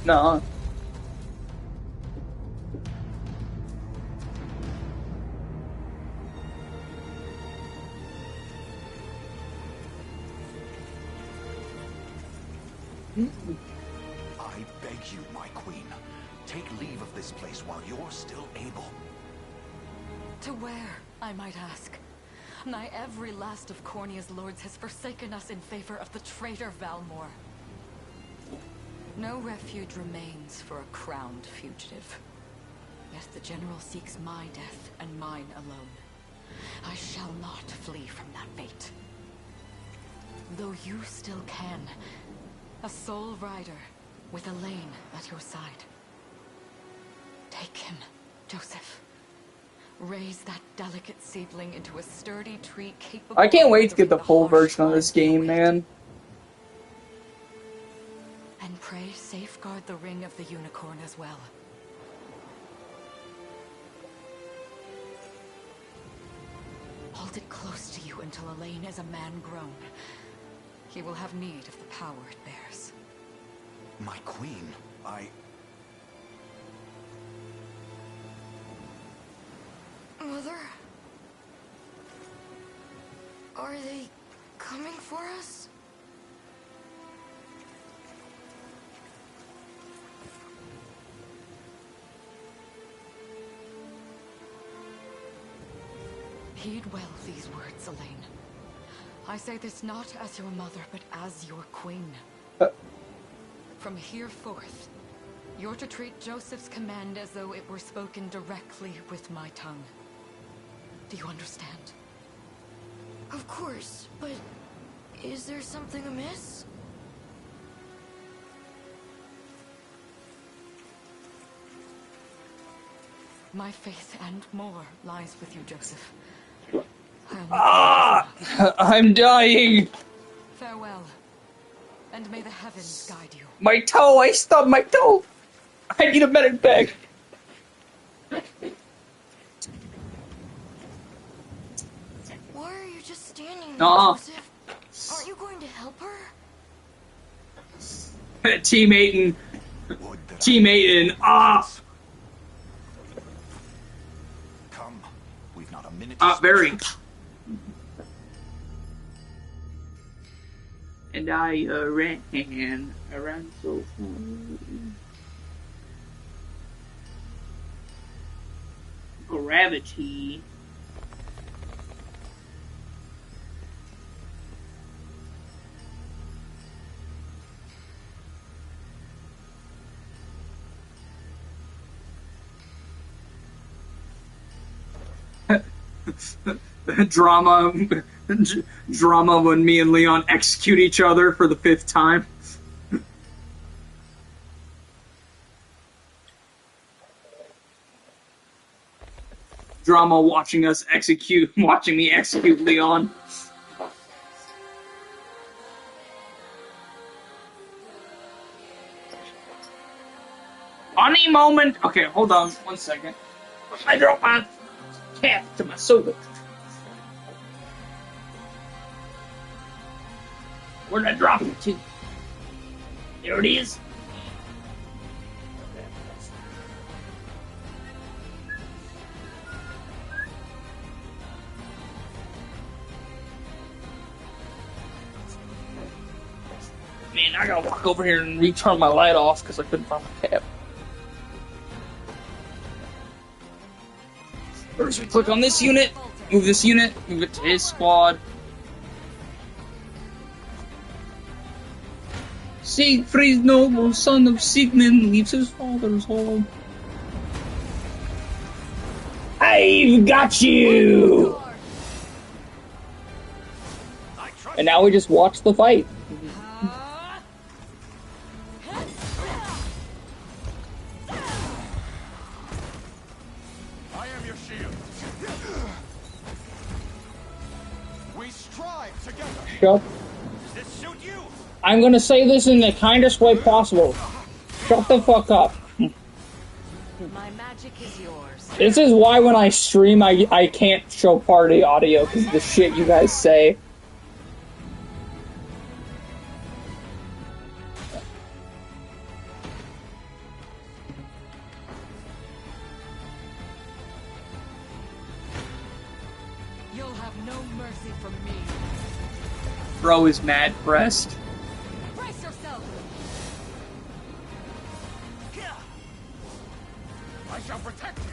No. I beg you, my queen, take leave of this place while you're still able. To where, I might ask? Nigh every last of Cornia's lords has forsaken us in favor of the traitor Valmor. No refuge remains for a crowned fugitive. Yet the general seeks my death and mine alone. I shall not flee from that fate. Though you still can, a sole rider with Elaine at your side. Take him, Joseph. Raise that delicate seedling into a sturdy tree capable. I can't wait to get the full version of this game, man. And pray safeguard the ring of the unicorn as well. Hold it close to you until Elaine is a man grown. He will have need of the power it bears. My queen, Mother? Are they coming for us? Heed well these words, Elaine. I say this not as your mother, but as your queen. From here forth, you're to treat Joseph's command as though it were spoken directly with my tongue. Do you understand? Of course, but is there something amiss? My faith and more lies with you, Joseph. I'm dying. Farewell, and may the heavens guide you. My toe! I stubbed my toe! I need a medic bag. Why are you just standing there, Joseph? Aren't you going to help her? Teammating. Come, we've not a minute. Very. And I ran around so far. Gravity. Drama when me and Leon execute each other for the 5th time. Drama watching me execute Leon. Funny moment. Okay, hold on 1 second. I dropped my cap to my soda. Where'd I drop it to? There it is. Man, I gotta walk over here and return my light off because I couldn't find my cap. First we click on this unit, move this unit, move it to his squad. Siegfried, noble son of Sigmund, leaves his father's home. I've got you! And now we just watch the fight. I am your shield. We strive together. Shut. Does this suit you? I'm gonna say this in the kindest way possible. Shut the fuck up. My magic is yours. This is why when I stream, I can't show party audio, because the shit you guys say. will have no mercy from me. Bro is mad pressed. Brace yourself! I shall protect you.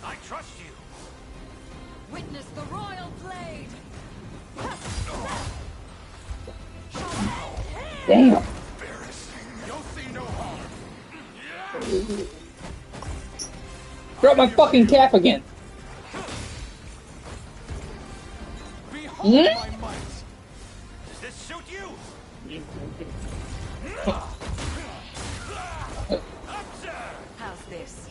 I trust you. Witness the royal blade! Damn. Embarrassing. You'll see no harm. Drop my fucking cap again. Behold my might. Does this suit you? How's this?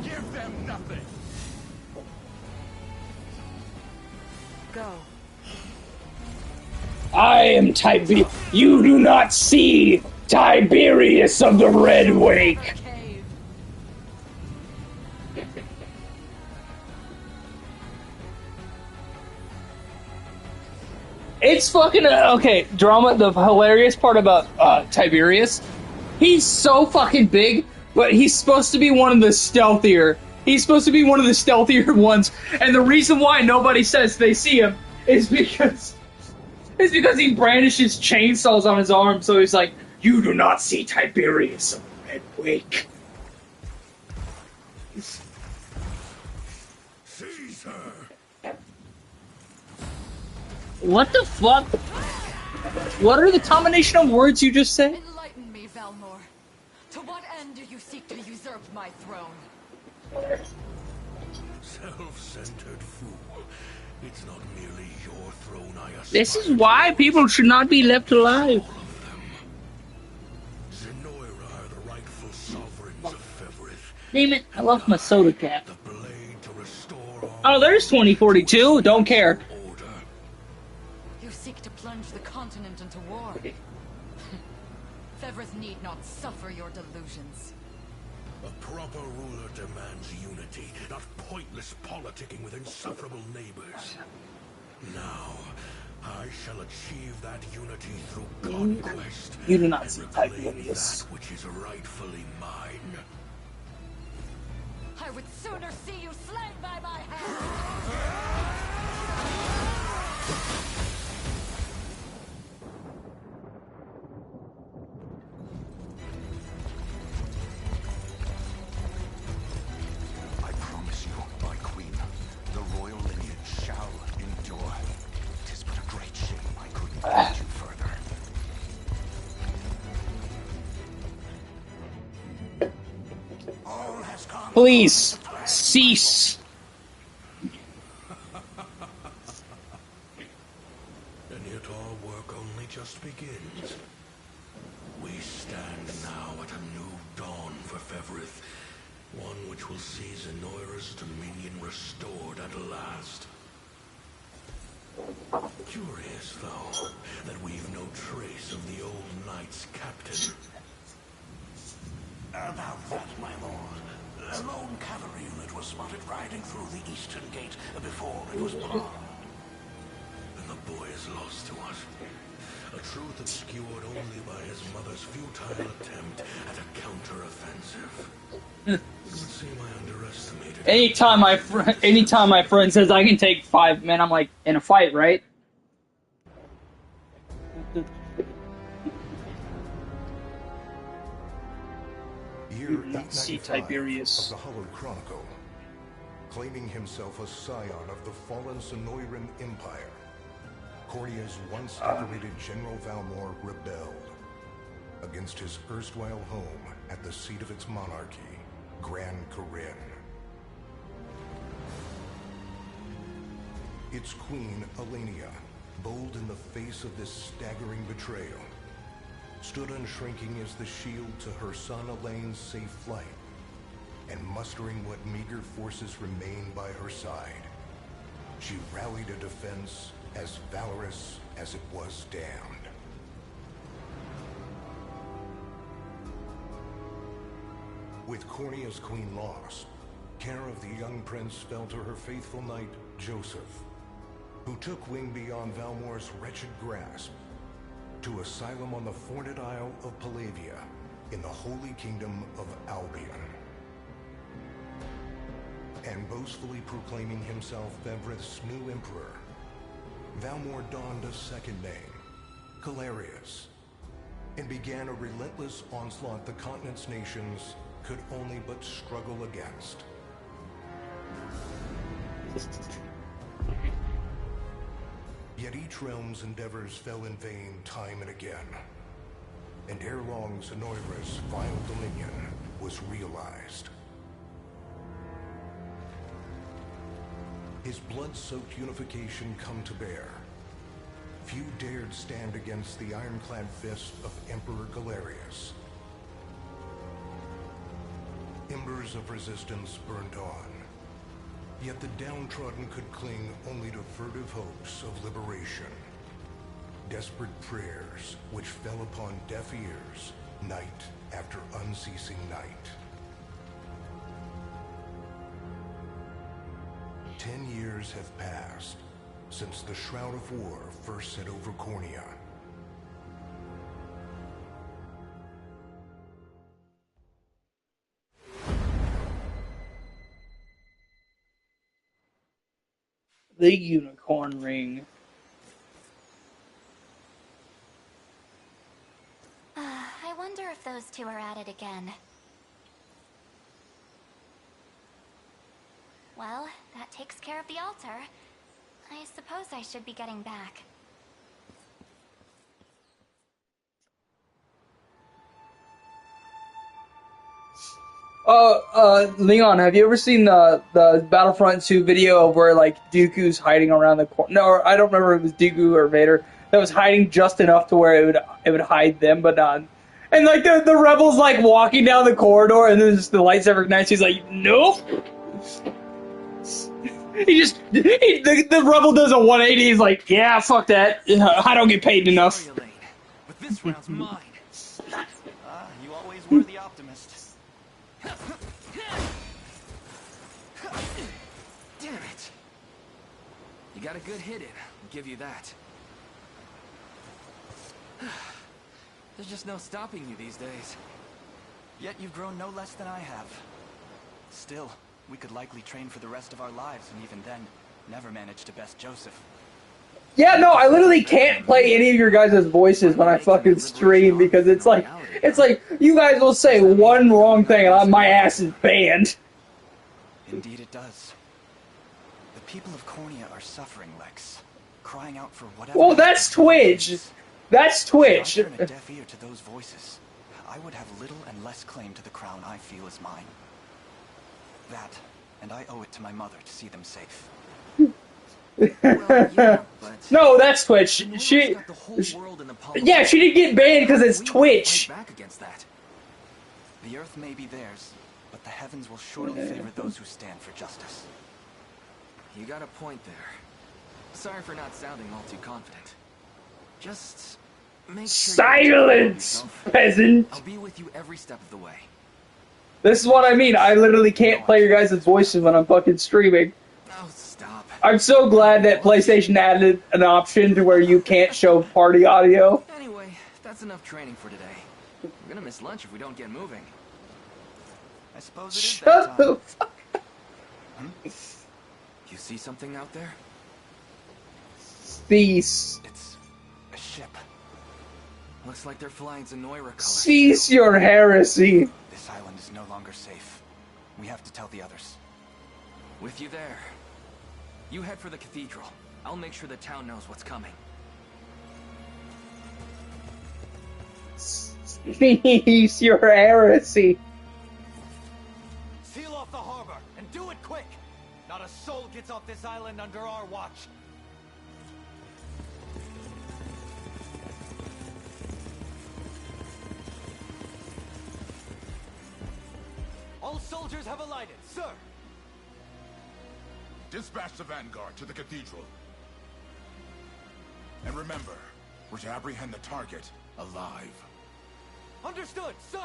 Give them nothing. Go. I am Tiberius. You do not see Tiberius of the Red Wake. Cave. It's fucking okay. Drama. The hilarious part about Tiberius, he's so fucking big, but he's supposed to be one of the stealthier. He's supposed to be one of the stealthier ones, and the reason why nobody says they see him is because he brandishes chainsaws on his arm. So he's like, "You do not see Tiberius of the Red Wake." Caesar. What the fuck? What are the combination of words you just said? Enlighten me, Valmor. To what end do you seek to usurp my throne? Self-centered fool. It's not merely your throne I aspire. This is why people should not be left alive. All of them. Zenoira are the rightful sovereigns of Fevrith. Damn it, I love my soda cap. The blade to restore all Oh, there's 2042. Don't care. order. You seek to plunge the continent into war. Fevrith need not suffer your delusions. A proper ruler demands unity, not pointless politicking with insufferable neighbors. Now, I shall achieve that unity through conquest. You do not and see reclaim Tiberius. that which is rightfully mine. I would sooner see you slain by my hand! I promise you, my queen, the royal lineage shall endure. 'Tis but a great shame I couldn't guide you further. All has come. Please cease. And yet our work only just begins. We stand now at a new dawn for Fevrith, one which will see Zenoira's dominion restored at last. Curious, though, that we've no trace of the old knight's captain. About that, my lord. A lone cavalry unit was spotted riding through the eastern gate before it was bombed. And the boy is lost to us. A truth obscured only by his mother's futile attempt at a counter-offensive. It would seem I underestimated. Anytime my friend says I can take 5 men, I'm like, in a fight, right? Year See 895 Tiberius. of the Hallowed Chronicle. Claiming himself a scion of the fallen Sonoran Empire, Cornia's once decorated General Valmor rebelled against his erstwhile home at the seat of its monarchy, Gran Corinne. Its queen, Elenia, bold in the face of this staggering betrayal, stood unshrinking as the shield to her son Elaine's safe flight, and mustering what meager forces remained by her side, she rallied a defense as valorous as it was damned. With Cornia's queen lost, care of the young prince fell to her faithful knight, Joseph, who took wing beyond Valmor's wretched grasp to asylum on the Fornit Isle of Palavia in the Holy Kingdom of Albion. And boastfully proclaiming himself Bevrith's new emperor, Valmor donned a second name, Calarius, and began a relentless onslaught the continent's nations could only but struggle against. Yet each realm's endeavors fell in vain time and again, and ere long Zenoira's vile dominion was realized. His blood-soaked unification come to bear. Few dared stand against the ironclad fist of Emperor Galerius. Embers of resistance burned on, yet the downtrodden could cling only to furtive hopes of liberation. Desperate prayers which fell upon deaf ears night after unceasing night. 10 years have passed since the Shroud of War first set over Cornea. The unicorn ring. I wonder if those two are at it again. Well, that takes care of the altar. I suppose I should be getting back. Leon, have you ever seen the Battlefront 2 video of where like Dooku's hiding around the corner? No, I don't remember if it was Dooku or Vader that was hiding just enough to where it would hide them, but not. And like the rebels like walking down the corridor, and then just the lightsaber ignites. He's like, nope. The rebel does a 180. He's like, yeah, fuck that. I don't get paid enough. Sorry, Elaine, but this round's mine. You always were the optimist. Damn it! You got a good hit in. I'll give you that. There's just no stopping you these days. Yet you've grown no less than I have. Still, we could likely train for the rest of our lives, and even then, never manage to best Joseph. Yeah, no, I literally can't play any of your guys' voices when I fucking stream because it's like you guys will say one wrong thing and my ass is banned. Indeed it does. The people of Cornea are suffering, Lex. Crying out for whatever... Well, that's Twitch. That's Twitch. If I turn a deaf ear to those voices, I would have little and less claim to the crown I feel is mine. That, and I owe it to my mother to see them safe. Well, yeah, but No, that's Twitch. She got the whole world in the palm of yeah, she didn't get banned because it's we Twitch. fight back against that. The earth may be theirs, but the heavens will surely favor those who stand for justice. You got a point there. Sorry for not sounding all too confident. Just make sure Silence, peasant. I'll be with you every step of the way. This is what I mean. I literally can't play your guys' voices when I'm fucking streaming. Oh, stop. I'm so glad that PlayStation added an option to where you can't show party audio. Anyway, that's enough training for today. We're gonna miss lunch if we don't get moving. I suppose it is Shut that the time. fuck You see something out there? Cease. It's a ship. Looks like they're flying Zenoira colors. Cease your heresy. This island is no longer safe. We have to tell the others. With you there. You head for the cathedral. I'll make sure the town knows what's coming. Cease your heresy. Seal off the harbor, and do it quick! Not a soul gets off this island under our watch. All soldiers have alighted, sir! Dispatch the vanguard to the cathedral. And remember, we're to apprehend the target alive. Understood, sir!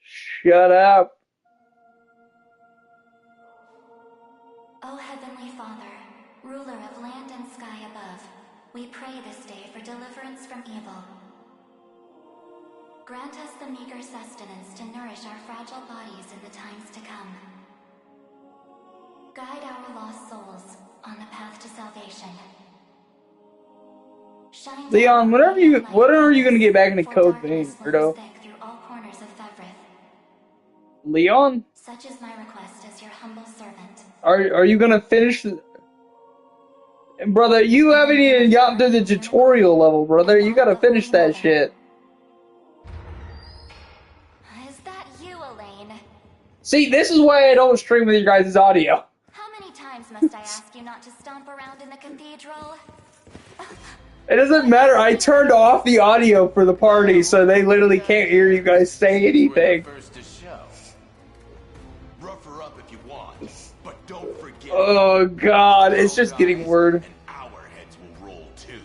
Shut up. Oh, Heavenly Father, ruler of land and sky above, we pray this day for deliverance from evil. Grant us the meager sustenance to nourish our fragile bodies in the times to come. Guide our lost souls on the path to salvation. Shine Leon, when are you gonna get back into Code Vein, weirdo? through all corners of Fevrith. Leon? Such is my request as your humble servant. Are you gonna finish brother, you haven't even gotten to the tutorial level, brother. You gotta finish that shit. Is that you, Elaine? See, this is why I don't stream with your guys' audio. How many times must I ask you not to stomp around in the cathedral? It doesn't matter. I turned off the audio for the party, so they literally can't hear you guys say anything. First to show. Rough her up if you want, but don't forget. Oh god, it's just getting word. And our heads will roll too.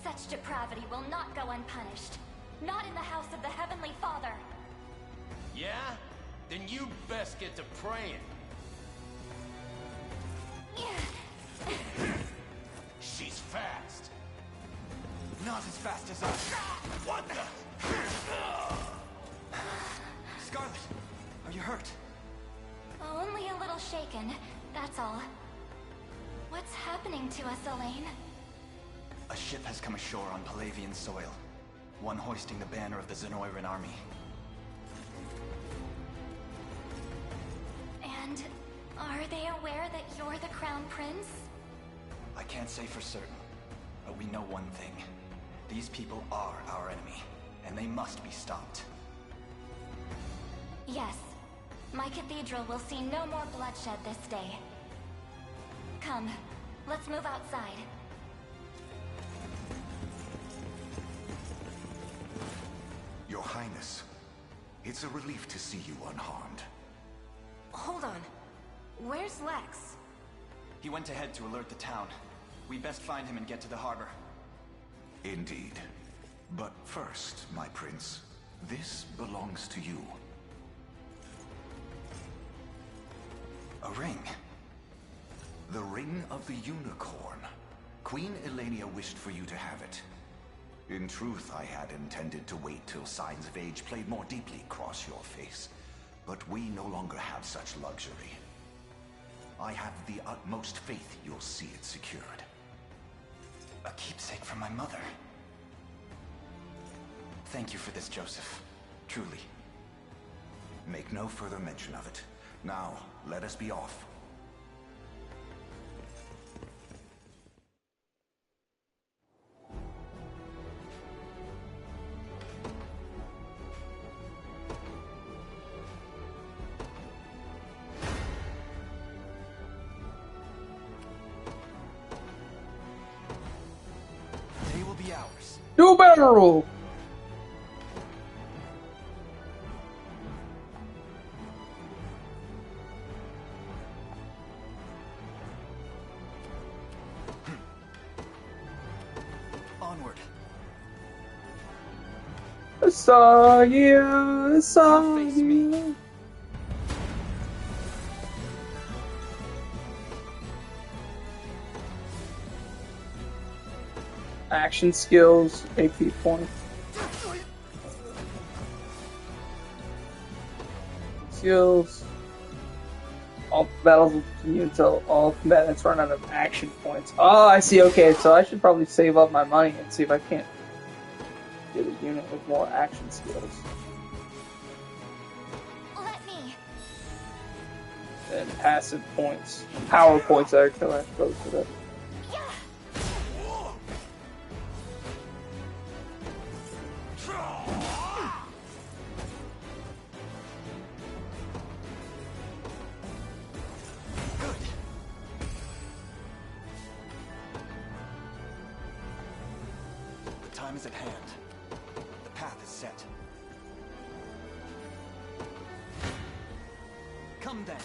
Such depravity will not go unpunished. Not in the house of the Heavenly Father. Yeah? Then you best get to praying. She's fast. Not as fast as us. What the? Scarlet, are you hurt? Only a little shaken, that's all. What's happening to us, Elaine? A ship has come ashore on Palavian soil. One hoisting the banner of the Zenoiran army. And are they aware that you're the Crown Prince? I can't say for certain, but we know one thing. These people are our enemy, and they must be stopped. Yes. My cathedral will see no more bloodshed this day. Come, let's move outside. Your Highness, it's a relief to see you unharmed. Hold on. Where's Lex? He went ahead to alert the town. We best find him and get to the harbor. Indeed. But first, my prince, this belongs to you. A ring. The Ring of the Unicorn. Queen Elenia wished for you to have it. In truth, I had intended to wait till signs of age played more deeply across your face. But we no longer have such luxury. I have the utmost faith you'll see it secured. A keepsake from my mother. Thank you for this, Joseph. Truly. Make no further mention of it. Now, let us be off. They will be ours. Do barrel! Onward. I saw you, I saw You face you. me. Action skills, AP points. Skills. All battles will continue until all combatants run out of action points. Oh, I see. Okay, so I should probably save up my money and see if I can't get a unit with more action skills. Let me. And passive points. Power points, actually. I suppose, for that. Good. The time is at hand. The path is set. Come then.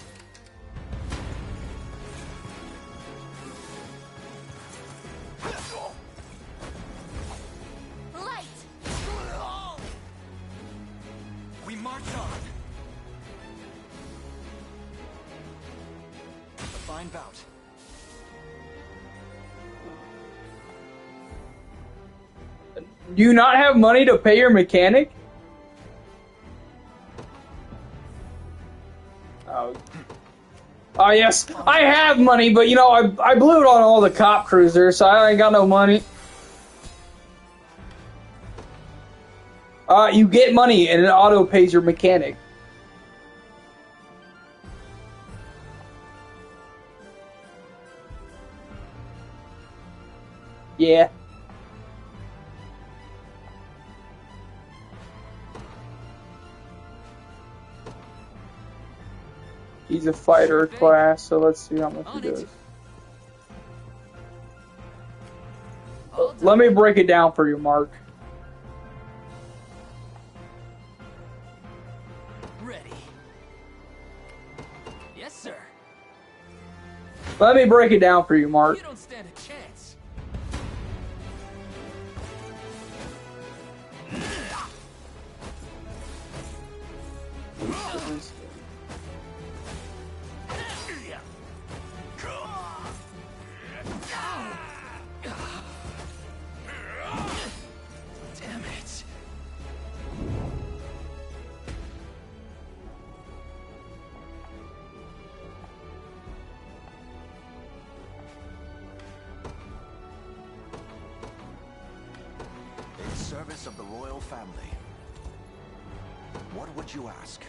Light! We march on. A fine bout. Do you not have money to pay your mechanic? Oh. Oh, yes. I have money, but, you know, I blew it on all the cop cruisers, so I ain't got no money. You get money, and it auto-pays your mechanic. Yeah. He's a fighter class, so let's see how much he does. Let me break it down for you, Mark. Ready. Yes, sir. Let me break it down for you, Mark. You don't stand a chance. Damn it. In service of the royal family, what would you ask?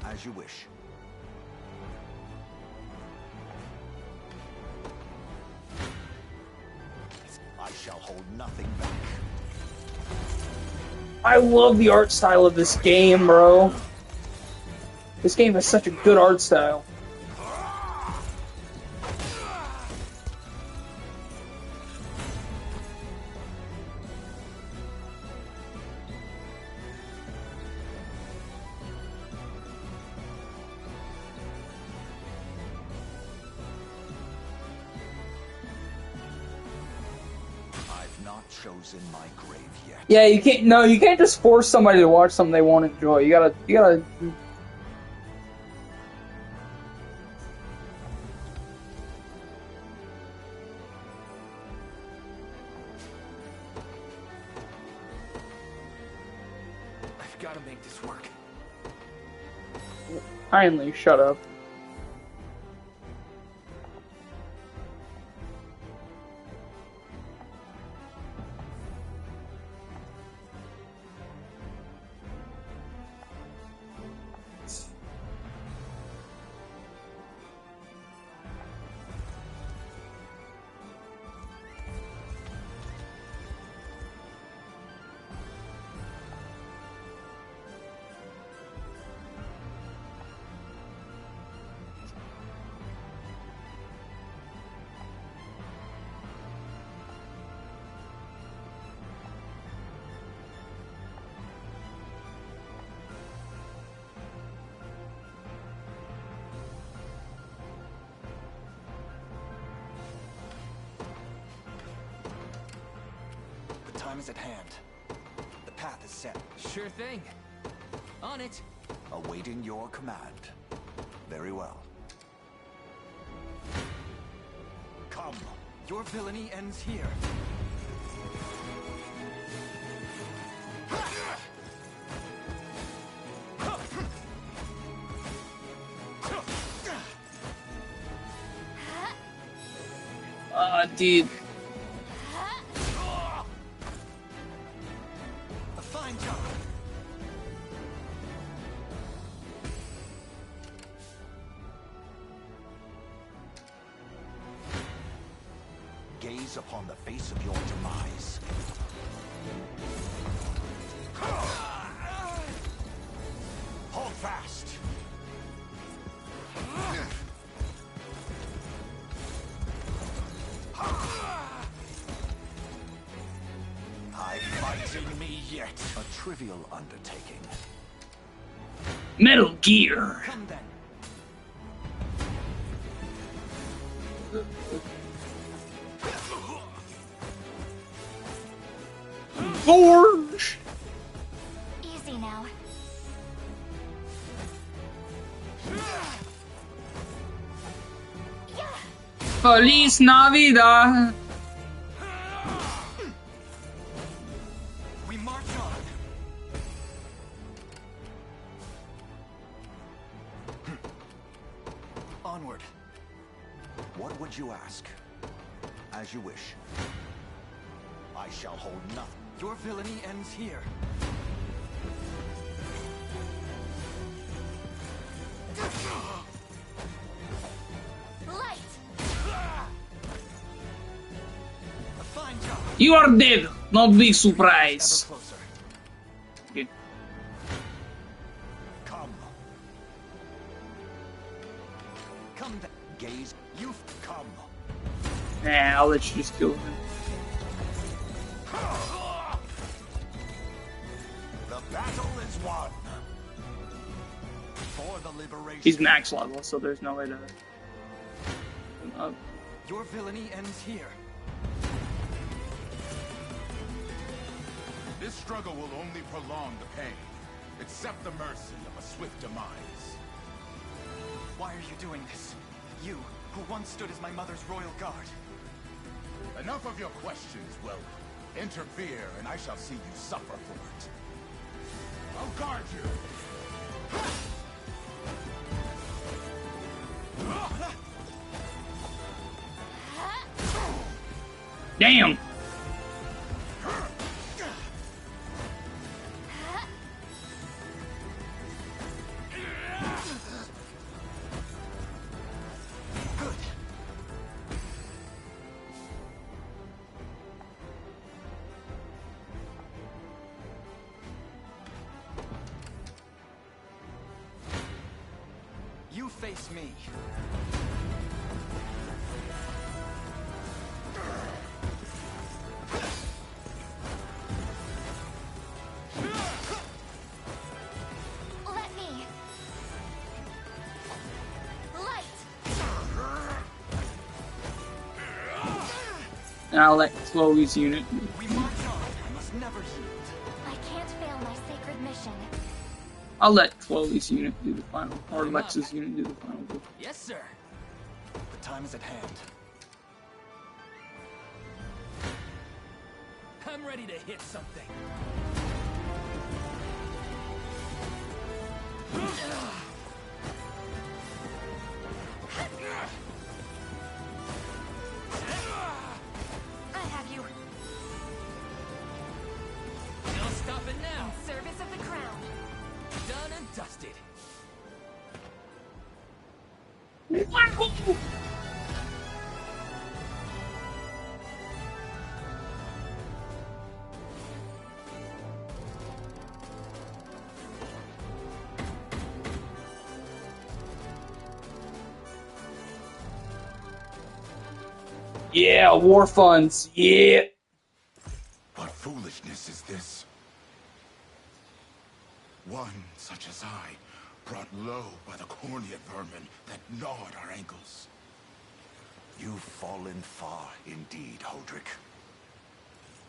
As you wish. I shall hold nothing back. I love the art style of this game, bro. This game has such a good art style. Chosen my grave yet. Yeah, you can't. No, you can't just force somebody to watch something they won't enjoy. You gotta. I've got to make this work. Kindly shut up. The time is at hand. The path is set. Sure thing. On it. Awaiting your command. Very well. Come. Your villainy ends here. Dude. A fine job. Gaze upon the face of your demise. Hold fast. I fight in me yet. A trivial undertaking. Metal Gear. Come then. Forge. Easy now. Feliz Navidad. What would you ask? As you wish. I shall hold nothing. Your villainy ends here. Light! A fine job. You are dead. No big Ever surprise. closer. Okay. Come. Come back. Gaze. You come. Nah, I'll let you just kill him. The battle is won. For the liberation. He's max level, so there's no way to. Your villainy ends here. This struggle will only prolong the pain. Accept the mercy of a swift demise. Why are you doing this? You, who once stood as my mother's royal guard. Enough of your questions, well, interfere and I shall see you suffer for it. I'll guard you. Damn. You face me. Let me. Light! And I'll let Chloe's unit. We march on. I must never yield. I can't fail my sacred mission. I'll let Chloe's unit do the final, or Lex's unit do the final. Yes, sir. The time is at hand. I'm ready to hit something. I have you. No stopping now. Service of the crown. Done and dusted. Yeah, war funds. Yeah. What foolishness is this? One such as I, brought low by the cornea vermin that gnawed our ankles. You've fallen far indeed, Hodrick.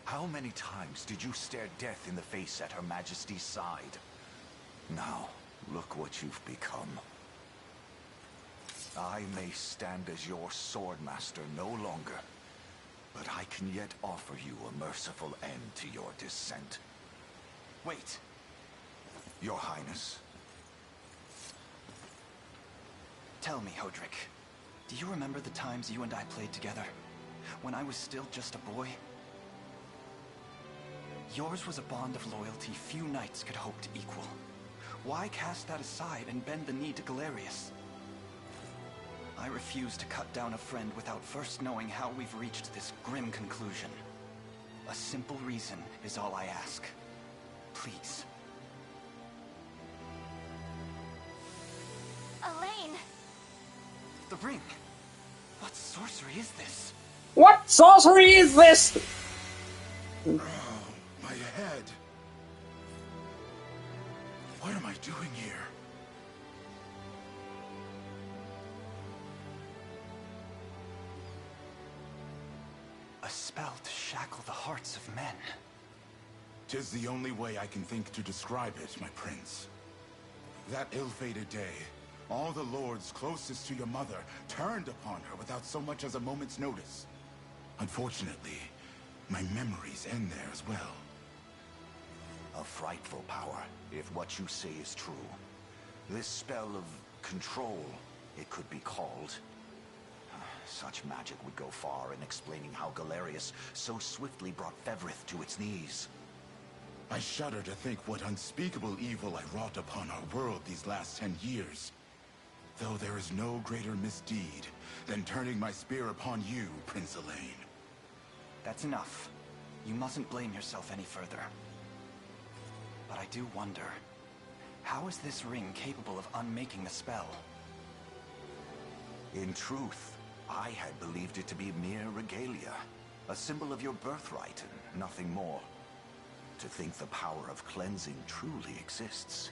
How many times did you stare death in the face at Her Majesty's side? Now, look what you've become. I may stand as your swordmaster no longer, but I can yet offer you a merciful end to your descent. Wait. Your Highness. Tell me, Hodrick. Do you remember the times you and I played together? When I was still just a boy? Yours was a bond of loyalty few knights could hope to equal. Why cast that aside and bend the knee to Galerius? I refuse to cut down a friend without first knowing how we've reached this grim conclusion. A simple reason is all I ask. Please. Elaine! The ring! What sorcery is this? What sorcery is this? Oh, my head. What am I doing here? A spell to shackle the hearts of men. 'Tis the only way I can think to describe it, my prince. That ill-fated day, all the lords closest to your mother turned upon her without so much as a moment's notice. Unfortunately, my memories end there as well. A frightful power, if what you say is true. This spell of control, it could be called. such magic would go far in explaining how Galerius so swiftly brought Fevrith to its knees. I shudder to think what unspeakable evil I wrought upon our world these last 10 years. Though there is no greater misdeed than turning my spear upon you, Prince Elaine. That's enough. You mustn't blame yourself any further. But I do wonder, how is this ring capable of unmaking the spell? In truth, I had believed it to be mere regalia, a symbol of your birthright and nothing more. To think the power of cleansing truly exists.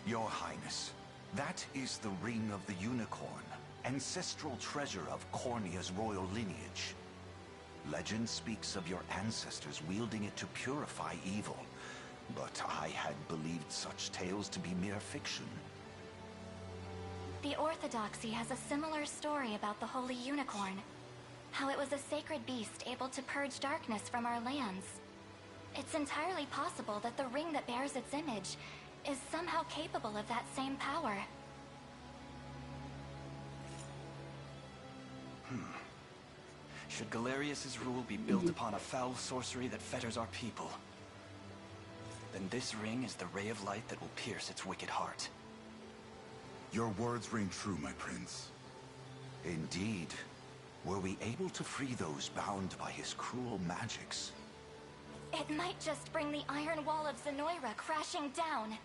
Your Highness, that is the Ring of the Unicorn, ancestral treasure of Cornia's royal lineage. Legend speaks of your ancestors wielding it to purify evil, but I had believed such tales to be mere fiction. The Orthodoxy has a similar story about the Holy Unicorn. How it was a sacred beast able to purge darkness from our lands. It's entirely possible that the ring that bears its image is somehow capable of that same power. Should Galerius's rule be built upon a foul sorcery that fetters our people, then this ring is the ray of light that will pierce its wicked heart. Your words ring true, my prince. Indeed. Were we able to free those bound by his cruel magics? It might just bring the Iron Wall of Zenoira crashing down.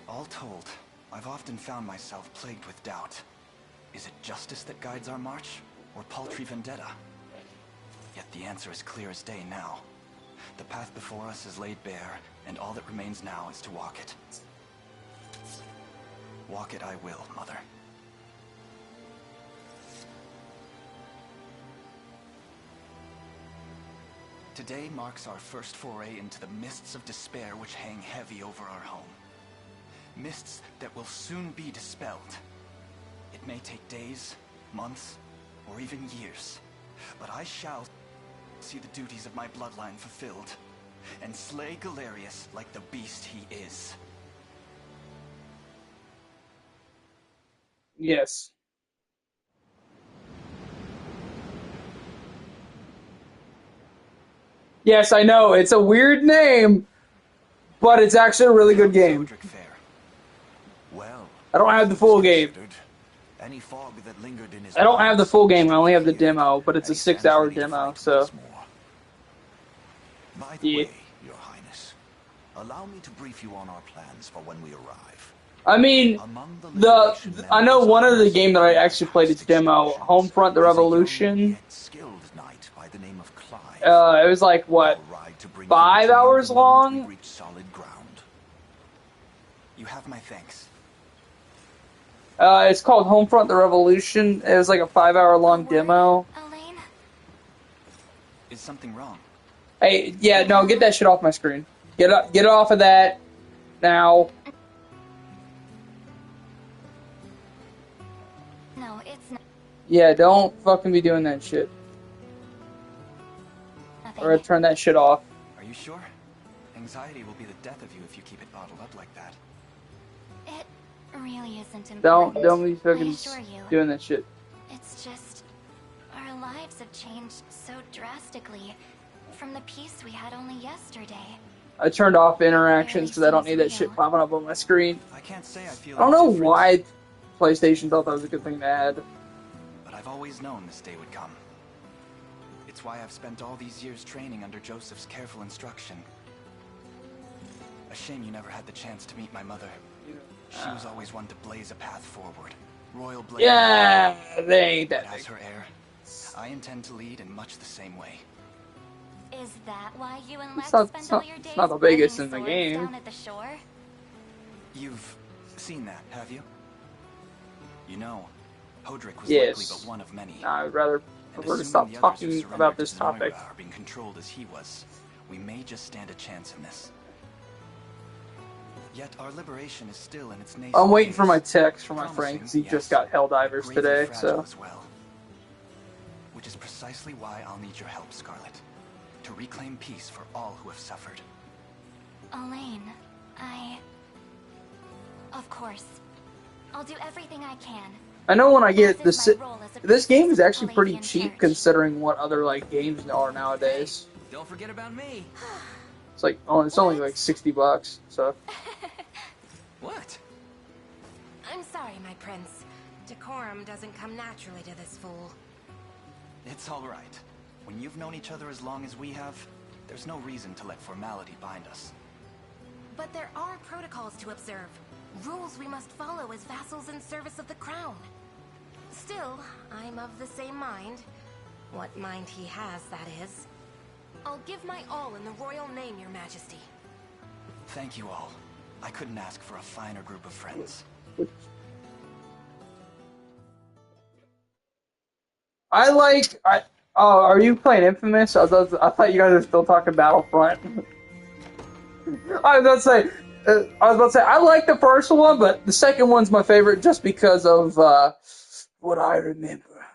All told, I've often found myself plagued with doubt. Is it justice that guides our march, or paltry vendetta? Yet the answer is clear as day now. The path before us is laid bare, and all that remains now is to walk it. Walk it I will, Mother. Today marks our first foray into the mists of despair which hang heavy over our home. Mists that will soon be dispelled. It may take days, months, or even years, but I shall see the duties of my bloodline fulfilled, and slay Galerius like the beast he is. Yes. Yes, I know, it's a weird name, but it's actually a really good game. Well, I don't have the full game. Any fog that lingered in his I don't have the full game, I only have the demo, but it's a 6-hour demo, so... By the way, Your Highness, allow me to brief you on our plans for when we arrive. I mean, I know one of the game that I actually played its demo, Homefront: The Revolution. It was like, what, 5 hours long? You have my thanks. It's called Homefront: The Revolution. It was like a 5-hour long demo. Elaine? Is something wrong? Hey, yeah, no, get that shit off my screen. Get it off of that now. No, it's not. Yeah, don't fucking be doing that shit. Nothing. Or turn that shit off. Are you sure? Anxiety will be the death of you if you keep it bottled up like that. It really isn't important. Don't be fucking I assure you. doing that shit. It's just our lives have changed so drastically from the peace we had only yesterday. I turned off interactions because I don't need that shit popping up on my screen. I can't say I feel. I don't know why PlayStation thought that was a good thing to add. But I've always known this day would come. It's why I've spent all these years training under Joseph's careful instruction. A shame you never had the chance to meet my mother. She was always one to blaze a path forward. Royal blade. Yeah, they ain't that But as big. her heir, I intend to lead in much the same way. Is that why you and It's Lex not- spent it's all not- your it's days not the biggest banging in the swords game. down at the shore? You've seen that, have you? You know, Hodrick was Yes. likely but one of many. I'd rather And prefer to assuming stop the others who talking surrendered about to this Zenoira topic. are being controlled as he was, we may just stand a chance in this. Yet our liberation is still in its nascent I'm waiting for my phase. text from my friend Promising, because he yes, just got Helldivers gravely today, fragile so... as well. Which is precisely why I'll need your help, Scarlet. To reclaim peace for all who have suffered. Elaine, Of course. I'll do everything I can. I know when I get This is my role as a this game is priestess of actually pretty Palladian cheap Church. considering what other like games are nowadays. Don't forget about me. It's like it's only like $60, so. What? I'm sorry, my prince. Decorum doesn't come naturally to this fool. It's all right. When you've known each other as long as we have, there's no reason to let formality bind us. But there are protocols to observe. Rules we must follow as vassals in service of the crown. Still, I'm of the same mind. What mind he has, that is. I'll give my all in the royal name, your majesty. Thank you all. I couldn't ask for a finer group of friends. Oh, are you playing Infamous? I thought you guys were still talking Battlefront. I was about to say, I like the first one, but the second one's my favorite just because of what I remember.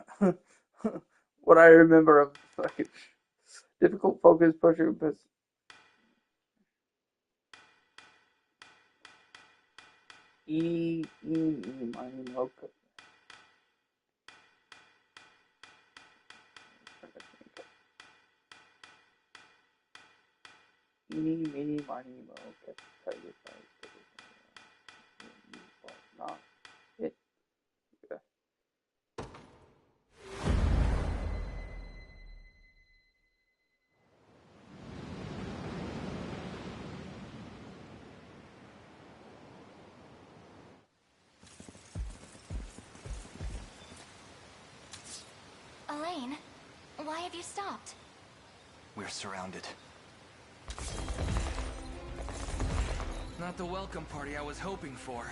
What I remember of fucking difficult focus pusher. But okay. Mini, okay. Not it. Yeah. Elaine, why have you stopped? We're surrounded. Not the welcome party I was hoping for.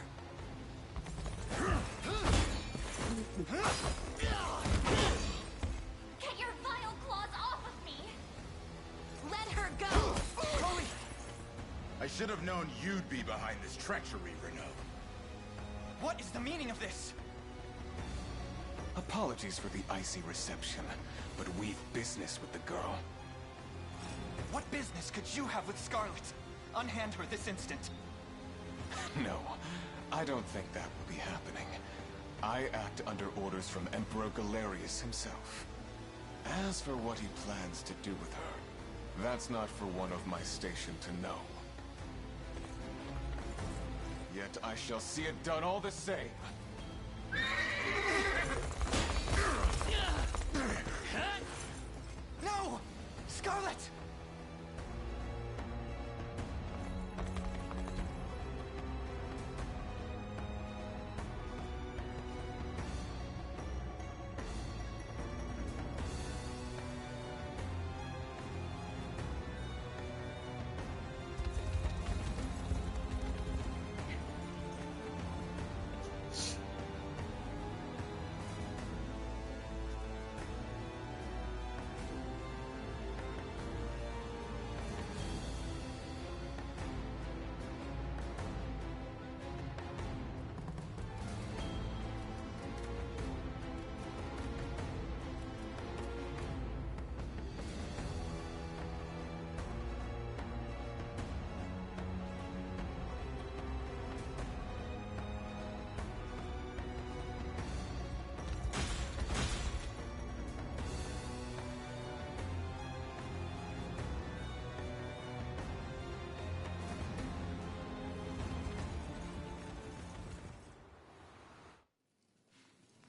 Get your vile claws off of me! Let her go! Chloe! I should have known you'd be behind this treachery, Renault. What is the meaning of this? Apologies for the icy reception, but we've business with the girl. What business could you have with Scarlet? Unhand her this instant. No, I don't think that will be happening. I act under orders from Emperor Galerius himself. As for what he plans to do with her, that's not for one of my station to know. Yet I shall see it done all the same. No! Scarlet!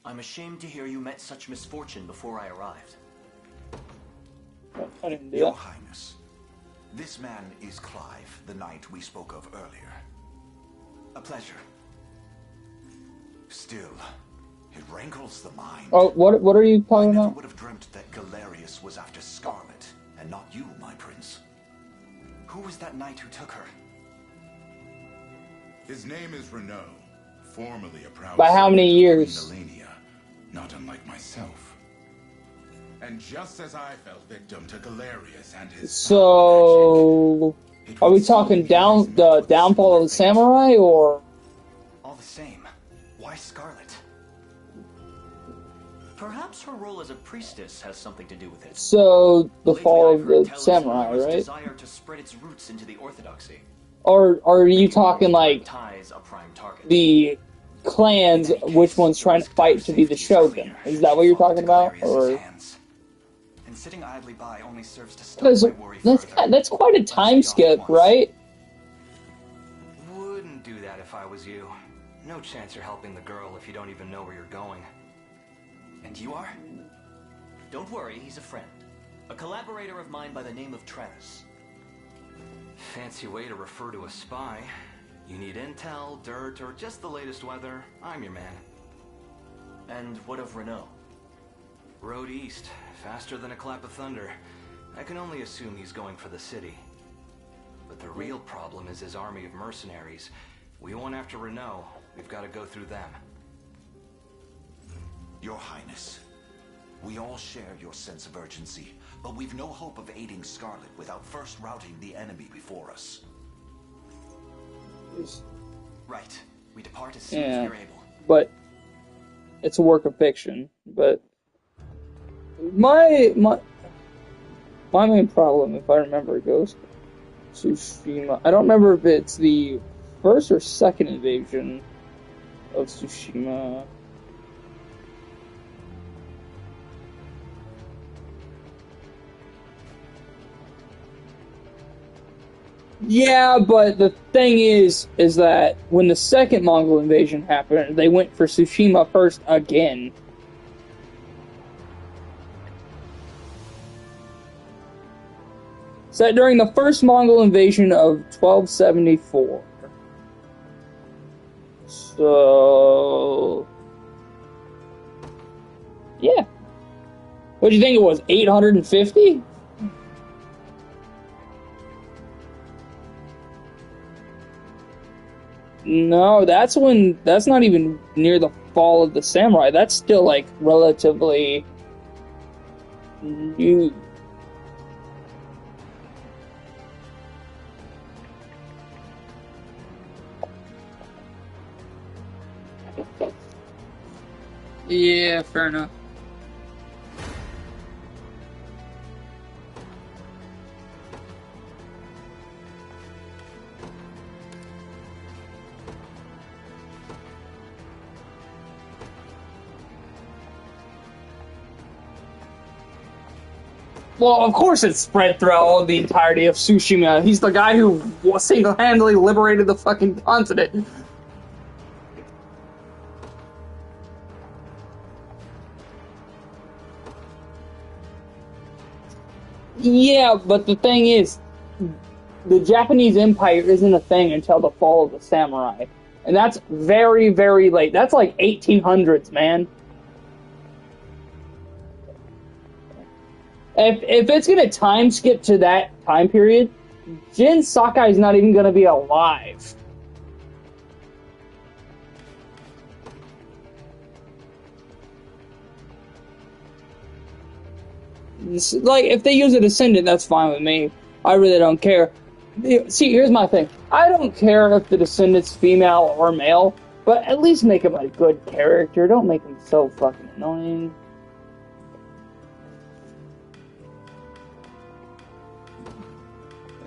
I'm ashamed to hear you met such misfortune before I arrived. I didn't do Your that. Highness, this man is Clive, the knight we spoke of earlier. A pleasure. Still, it rankles the mind. Oh, what are you I talking never about? would have dreamt that Galerius was after Scarlet, and not you, my prince. Who was that knight who took her? His name is Renault, formerly a proud By how many subject of years? Queen Melania, not unlike myself. And just as I fell victim to Galerius and his So, magic, are we talking the downfall of the samurai, or? All the same, why Scarlet? Perhaps her role as a priestess has something to do with it. So, the Lately, fall I've of heard the tell of samurai, Sonara's right? desire to spread its roots into the orthodoxy. Or are you talking like Ties a prime target. the clans, which one's trying to fight to be the shogun. Is that what you're talking about? Or And sitting idly by only serves to stop because my worry further. that's quite a time skip, right? Wouldn't do that if I was you. No chance you're helping the girl if you don't even know where you're going. And you are? Don't worry, he's a friend. A collaborator of mine by the name of Travis. Fancy way to refer to a spy. You need intel, dirt, or just the latest weather, I'm your man. And what of Renault? Road east, faster than a clap of thunder. I can only assume he's going for the city. But the real problem is his army of mercenaries. We went after Renault. We've got to go through them. Your Highness, we all share your sense of urgency, but we've no hope of aiding Scarlet without first routing the enemy before us. Right. We depart as soon as we're able. But it's a work of fiction. But my main problem, if I remember, goes Tsushima. I don't remember if it's the first or second invasion of Tsushima. Yeah, but the thing is that when the second Mongol invasion happened, they went for Tsushima first again. Set during the first Mongol invasion of 1274. So... yeah. What do you think it was, 850? No, that's not even near the fall of the samurai. That's still, like, relatively new. Yeah, fair enough. Well, of course it's spread throughout the entirety of Tsushima. He's the guy who single-handedly liberated the fucking continent. Yeah, but the thing is, the Japanese Empire isn't a thing until the fall of the samurai. And that's very, very late. That's like 1800s, man. If it's gonna time skip to that time period, Jin Sakai's not even gonna be alive. Like, if they use a descendant, that's fine with me. I really don't care. See, here's my thing. I don't care if the descendant's female or male, but at least make him a good character. Don't make him so fucking annoying.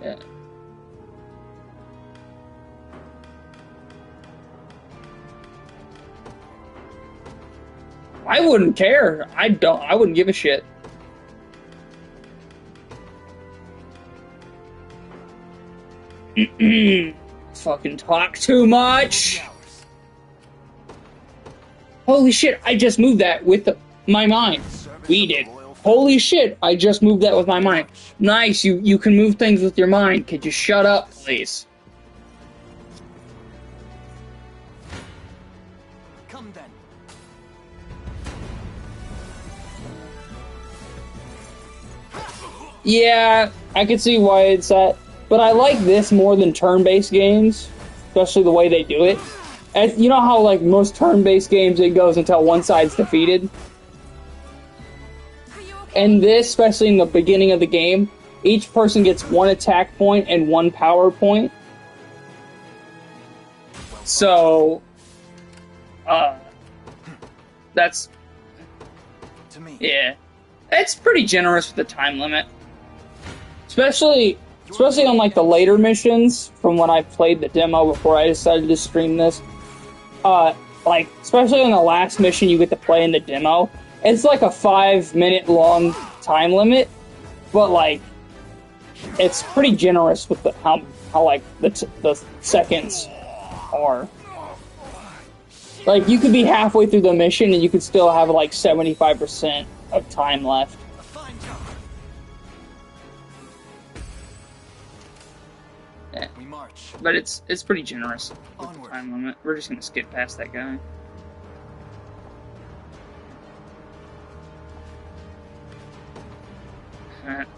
Yeah. I wouldn't care. I wouldn't give a shit. Fucking talk too much. Holy shit, I just moved that with my mind. We did. Holy shit, I just moved that with my mind. Nice, you can move things with your mind. Could you shut up, please? Come then. Yeah, I can see why it's that. But I like this more than turn-based games, especially the way they do it. And you know how, like, most turn-based games, it goes until one side's defeated? And this, especially in the beginning of the game, each person gets one attack point and one power point. So, that's... yeah. It's pretty generous with the time limit. Especially on, like, the later missions, from when I played the demo before I decided to stream this. like, especially on the last mission you get to play in the demo, it's like a 5-minute long time limit, but like, it's pretty generous with how like the seconds are. Like, you could be halfway through the mission and you could still have like 75% of time left. Yeah. We march. But it's pretty generous with the time limit. We're just gonna skip past that guy.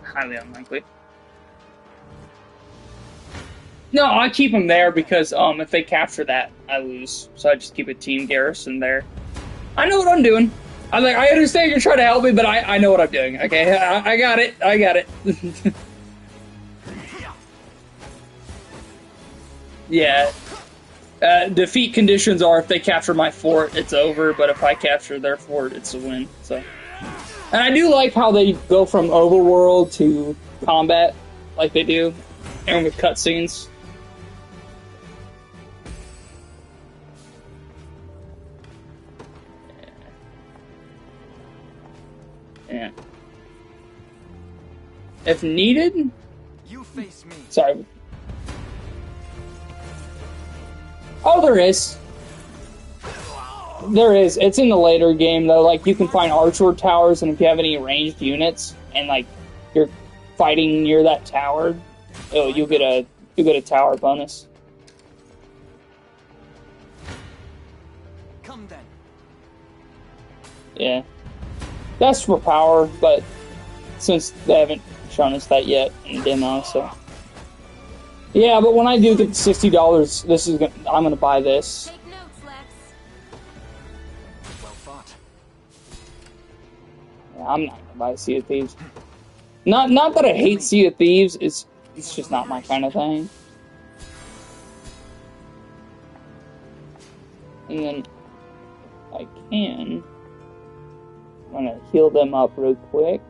Highly unlikely. No, I keep them there because if they capture that, I lose. So I just keep a team garrison there. I know what I'm doing. I'm like, I understand you're trying to help me, but I know what I'm doing. Okay, I got it. I got it. Yeah. Defeat conditions are if they capture my fort, it's over. But if I capture their fort, it's a win. So, and I do like how they go from overworld to combat, like they do, and with cutscenes. Yeah. If needed. You face me. Sorry. Oh, there is. There is. It's in the later game though. Like, you can find archer towers, and if you have any ranged units, and like you're fighting near that tower, you'll get a tower bonus. Come then. Yeah. That's for power, but since they haven't shown us that yet in the demo, so. Yeah, but when I do get $60, I'm gonna buy this. Take notes, Lex. Well fought. Yeah, I'm not gonna buy Sea of Thieves. Not that I hate Sea of Thieves, it's just not my kind of thing. And then I can. I'm gonna heal them up real quick.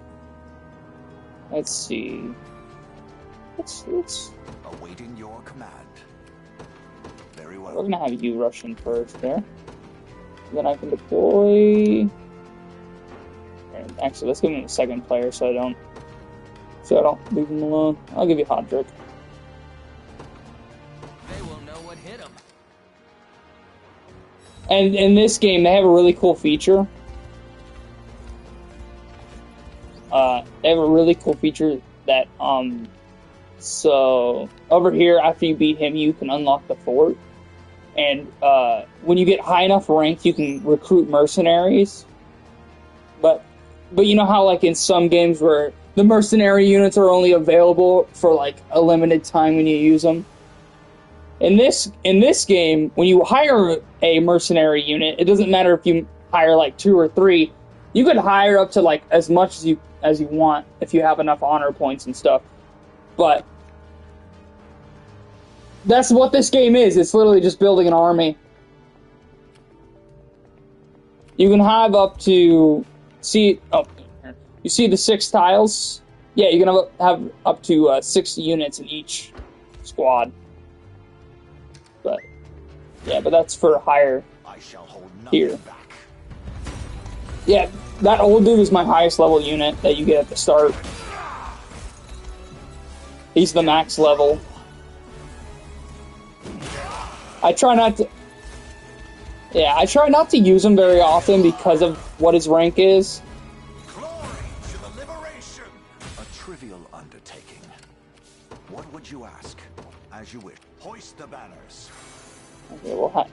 Let's see. Let's. Awaiting your command. Very well. We're gonna have you rush in first there. Then I can deploy. Actually, let's give him a second player so I don't leave him alone. I'll give you Hodrick. They will know what hit them. And in this game, they have a really cool feature. They have a really cool feature that, so over here, after you beat him, you can unlock the fort. And, when you get high enough rank, you can recruit mercenaries. But you know how, like, in some games where the mercenary units are only available for, like, a limited time when you use them? In this game, when you hire a mercenary unit, it doesn't matter if you hire, like, 2 or 3. You could hire up to, like, as much as you want if you have enough honor points and stuff. But that's what this game is. It's literally just building an army. You can have up to you see the 6 tiles? Yeah, you can have up to 6 units in each squad. But yeah, but that's for higher here. Yeah, that old dude is my highest level unit that you get at the start. He's the max level. I try not to use him very often because of what his rank is. Glory to the liberation! A trivial undertaking. What would you ask? As you wish. Hoist the banners. Okay, well,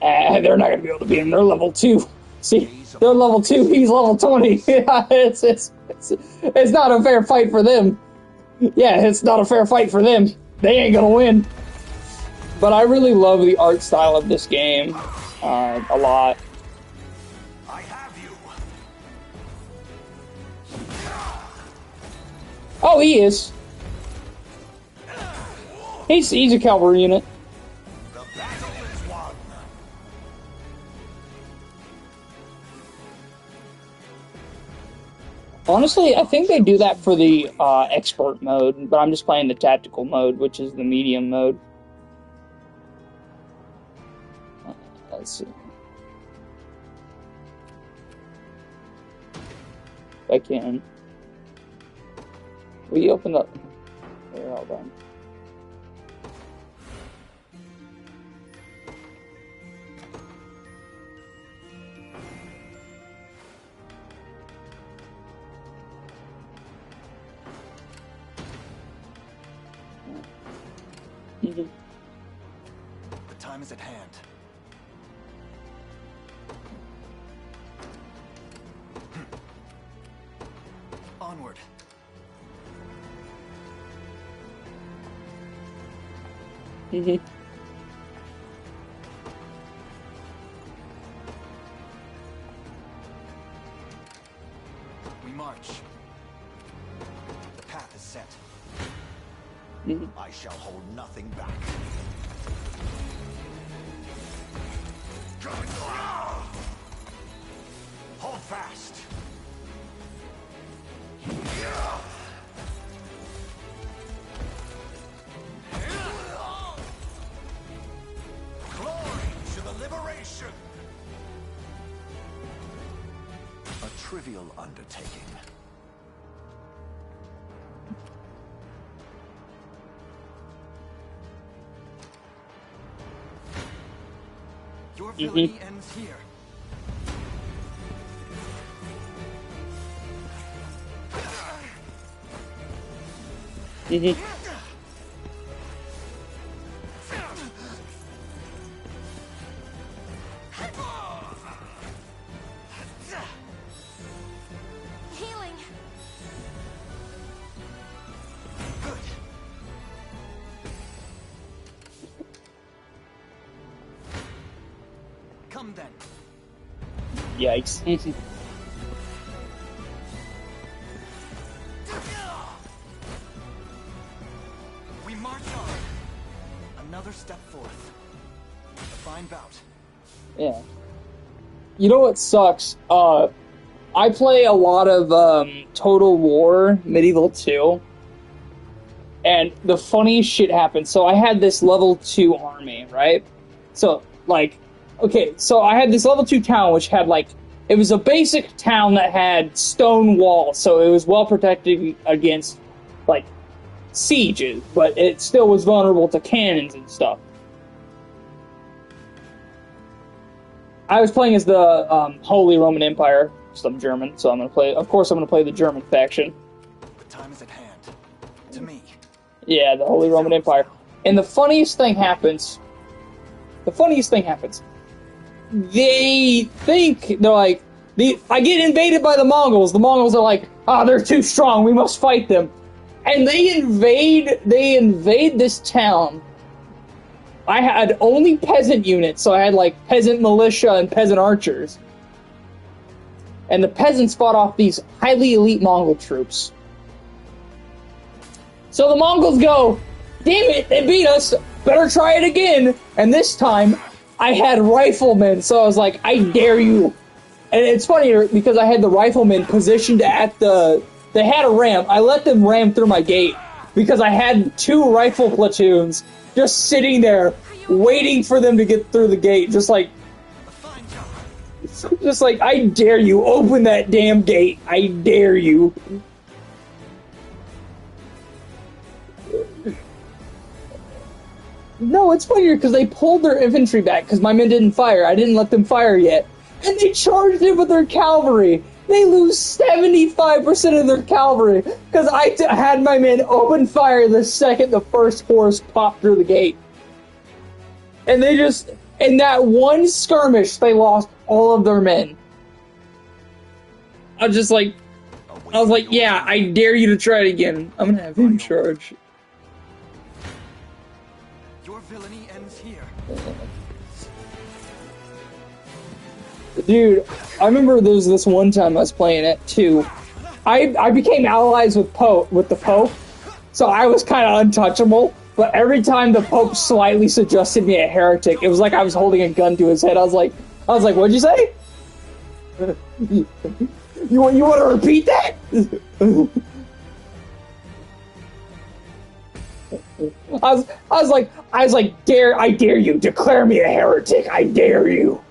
they're not gonna be able to beat him. They're level 2. See, they're level 2. He's level 20. Yeah, it's not a fair fight for them. Yeah, it's not a fair fight for them. They ain't gonna win. But I really love the art style of this game a lot. I have you. Oh, he is. He's a cavalry unit. The battle is won. Honestly, I think they do that for the expert mode, but I'm just playing the tactical mode, which is the medium mode. let's see. If I can. We opened up. Here, hold on. The time is at hand. Onward. Mm-hmm. We march. The path is set. Mm-hmm. I shall hold nothing back. Hold fast. Glory to the liberation. A trivial undertaking. Your villainy ends here. Mm-hmm. Healing. Come then. Yikes. We march on. Another step forth. A fine bout. Yeah. You know what sucks? I play a lot of Total War Medieval 2. And the funniest shit happened. So I had this level 2 army, right? So, like, okay, so I had this level 2 town which had, like, it was a basic town that had stone walls, so it was well protected against, like, sieges, but it still was vulnerable to cannons and stuff. I was playing as the Holy Roman Empire, because I'm German, so I'm gonna play. Of course, I'm gonna play the German faction. The time is at hand. To me. Yeah, the Holy Roman Empire. And the funniest thing happens. They think they're like, I get invaded by the Mongols. The Mongols are like, they're too strong. We must fight them. And they invade this town. I had only peasant units, so I had like peasant militia and peasant archers. And the peasants fought off these highly elite Mongol troops. So the Mongols go, damn it, they beat us, better try it again. And this time, I had riflemen, so I was like, I dare you. And it's funny, because I had the riflemen positioned at they had a ramp. I let them ram through my gate, because I had 2 rifle platoons just sitting there, waiting for them to get through the gate, just like, I dare you, open that damn gate, I dare you. No, it's funnier because they pulled their infantry back because my men didn't fire. I didn't let them fire yet. And they charged it with their cavalry. They lose 75% of their cavalry because I had my men open fire the second the first horse popped through the gate. And they just, in that one skirmish, they lost all of their men. I was like, yeah, I dare you to try it again. I'm gonna have him charge. Your villainy ends here. Dude, I remember there was this one time I was playing it too. I became allies with the Pope, so I was kind of untouchable. But every time the Pope slightly suggested me a heretic, it was like I was holding a gun to his head. I was like, what'd you say? You want to repeat that? I was like, I dare you, declare me a heretic, I dare you.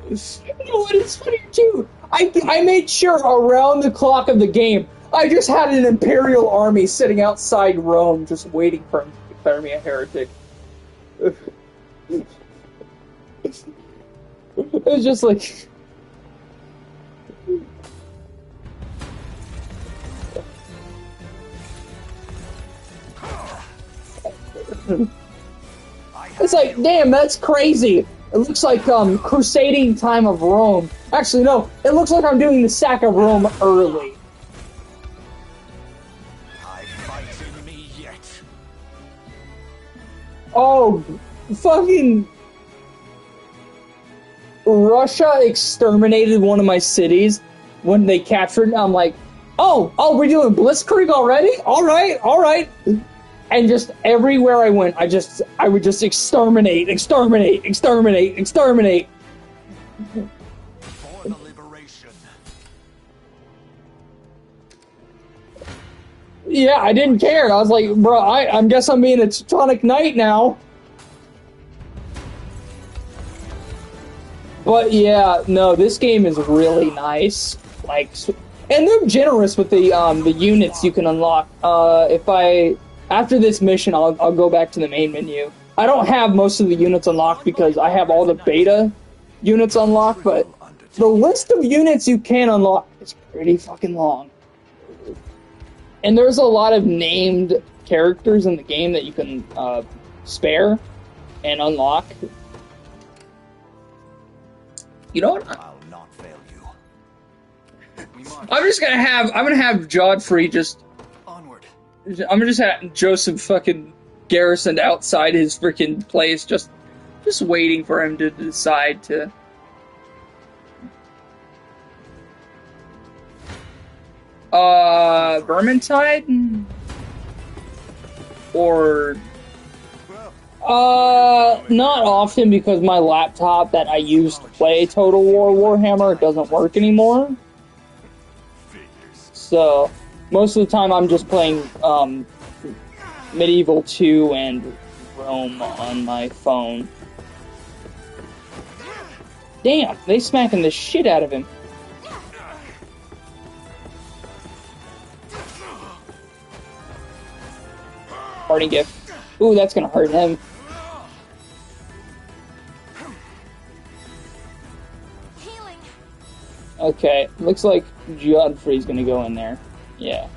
No, and it's funny too. I made sure around the clock of the game, I just had an Imperial army sitting outside Rome, just waiting for him to declare me a heretic. It was just like. It's like, damn, that's crazy. It looks like crusading time of Rome. Actually, no, it looks like I'm doing the sack of Rome early. Oh, fucking Russia exterminated one of my cities when they captured it. I'm like, oh, we're doing Blitzkrieg already? All right. And just everywhere I went, I would just exterminate. For the liberation. Yeah, I didn't care. I was like, bro, I guess I'm being a Teutonic Knight now. But yeah, no, this game is really nice. Like, and they're generous with the units you can unlock. After this mission, I'll go back to the main menu. I don't have most of the units unlocked because I have all the beta units unlocked, but the list of units you can unlock is pretty fucking long. And there's a lot of named characters in the game that you can spare and unlock. You know what? I'll not fail you. I'm gonna have Godfrey just. Onward. I'm just have Joseph fucking garrisoned outside his freaking place, just waiting for him to decide to. Vermintide? Or not often because my laptop that I use to play Total War Warhammer doesn't work anymore. So most of the time I'm just playing Medieval 2 and Rome on my phone. Damn, they smacking the shit out of him. Parting gift. Ooh, that's gonna hurt him. Okay, looks like Godfrey's gonna go in there. Yeah.